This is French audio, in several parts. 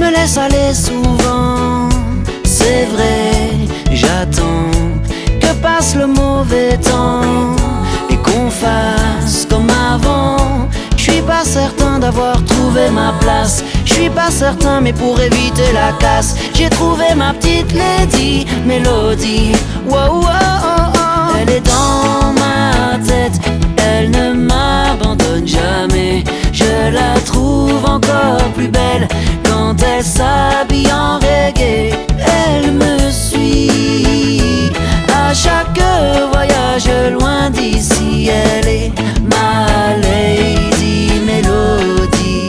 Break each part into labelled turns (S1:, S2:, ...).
S1: me laisse aller souvent, c'est vrai, j'attends que passe le mauvais temps et qu'on fasse comme avant. Je suis pas certain d'avoir trouvé ma place, je suis pas certain, mais pour éviter la casse, j'ai trouvé ma petite lady Mélodie. Wow, wow, oh, oh. Elle est dans ma tête, elle ne m'abandonne jamais. Je la trouve encore plus belle quand elle s'habille en reggae. Elle me suit à chaque voyage loin d'ici. Elle est ma lady Mélodie.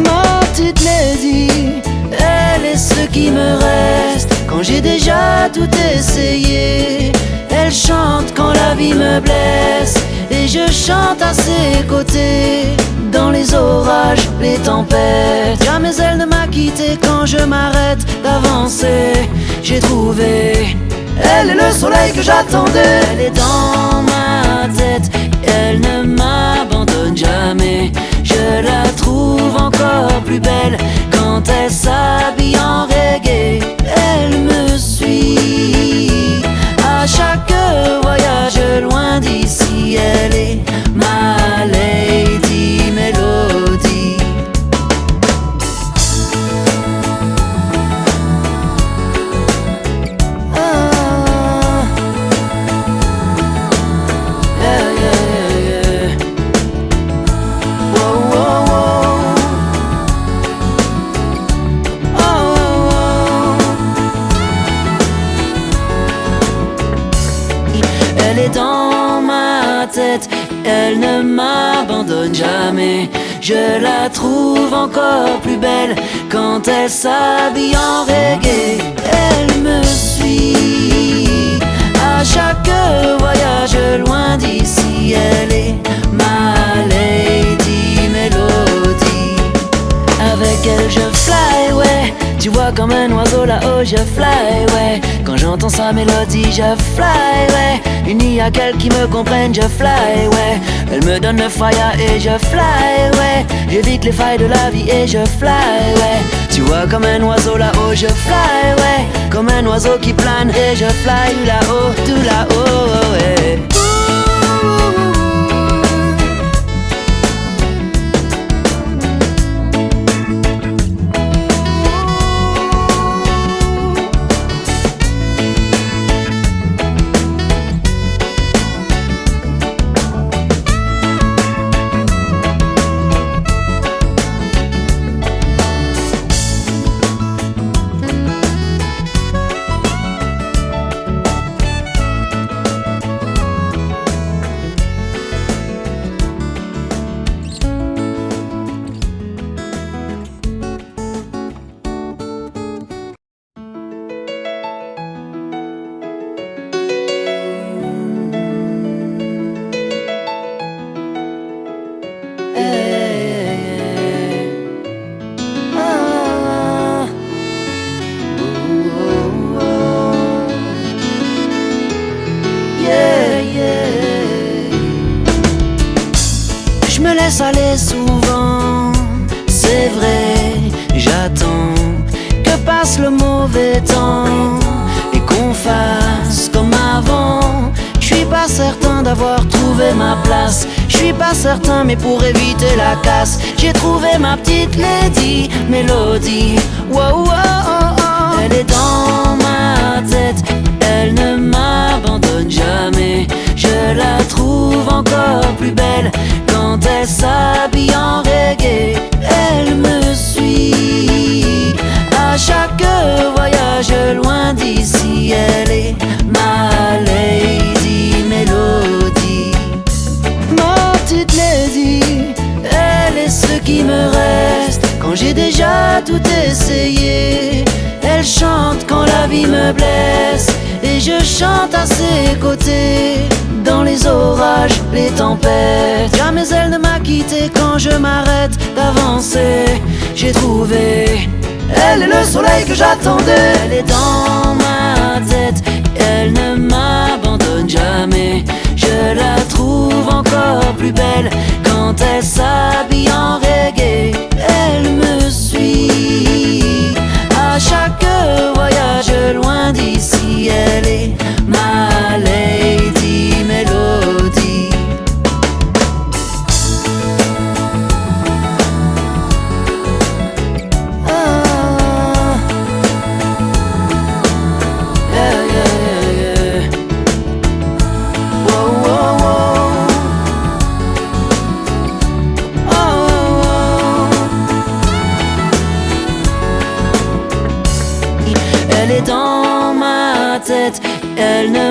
S1: Ma petite lady, elle est ce qui me reste quand j'ai déjà tout essayé. Elle chante quand la vie me blesse et je chante à ses côtés. Dans les orages, les tempêtes, jamais elle ne m'a quitté quand je m'arrête d'avancer. J'ai trouvé, elle est le soleil que j'attendais. Elle est dans ma tête, elle ne m'abandonne jamais. Je la trouve encore plus belle quand elle s'habille en reggae. Elle me suit à chaque voyage loin d'ici. Elle est ma lady Mélodie. Ah, yeah, yeah, yeah. Wow, wow, wow. Oh, oh, oh. Elle est dans ma tête, elle ne m'abandonne jamais. Je la trouve encore plus belle quand elle s'habille en reggae. Elle me suit à chaque voyage loin d'ici. Elle est ma lady Mélodie. Avec elle je fly, ouais. Tu vois comme un oiseau là-haut je fly, ouais. Quand j'entends sa mélodie je fly, ouais. Uni à qu'elle qui me comprenne je fly, ouais. Elle me donne le fire et je fly, ouais. J'évite les failles de la vie et je fly, ouais. Tu vois comme un oiseau là-haut je fly, ouais. Comme un oiseau qui plane et je fly là-haut, tout là-haut, ouais. Je me laisse aller souvent, c'est vrai, j'attends que passe le mauvais temps et qu'on fasse comme avant. Je suis pas certain d'avoir trouvé ma place, je suis pas certain, mais pour éviter la casse, j'ai trouvé ma petite lady Mélodie. Wow, wow, oh, oh. Elle est dans ma tête, elle ne m'abandonne jamais. Je la trouve encore plus belle quand elle s'habille en reggae. Elle me suit à chaque voyage loin d'ici. Elle est ma lady Mélodie. Ma petite lady, elle est ce qui me reste quand j'ai déjà tout essayé. Elle chante quand la vie me blesse et je chante à ses côtés. Dans les orages, les tempêtes, jamais elle ne m'a quitté quand je m'arrête d'avancer. J'ai trouvé, elle est le soleil que j'attendais. Elle est dans ma tête, elle ne m'abandonne jamais. Je la trouve encore plus belle quand elle s'habille en reggae. Elle me suit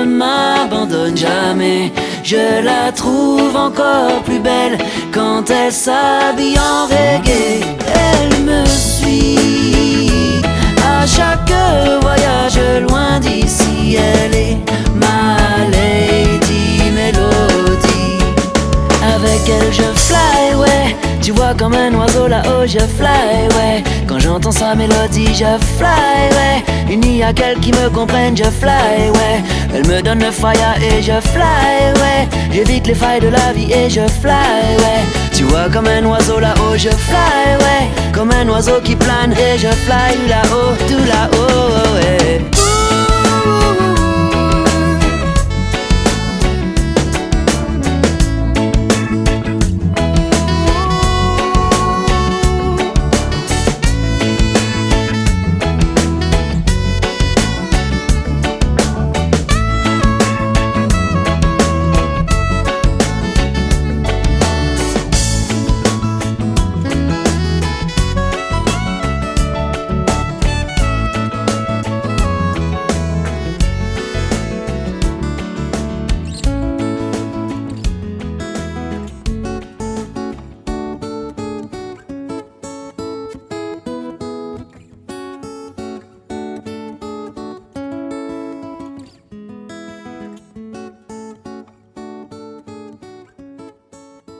S1: m'abandonne jamais. Je la trouve encore plus belle quand elle s'habille en reggae. Elle me suit à chaque voyage loin d'ici. Elle est ma Lady Melody. Avec elle je fly, ouais. Tu vois comme un oiseau là-haut je fly, ouais. Quand j'entends sa mélodie je fly, ouais. Il n'y a qu'elle qui me comprenne, je fly, ouais. Elle me donne le fire et je fly, ouais. J'évite les failles de la vie et je fly, ouais. Tu vois comme un oiseau là-haut je fly, ouais. Comme un oiseau qui plane et je fly là-haut, tout là-haut, ouais. Ouh.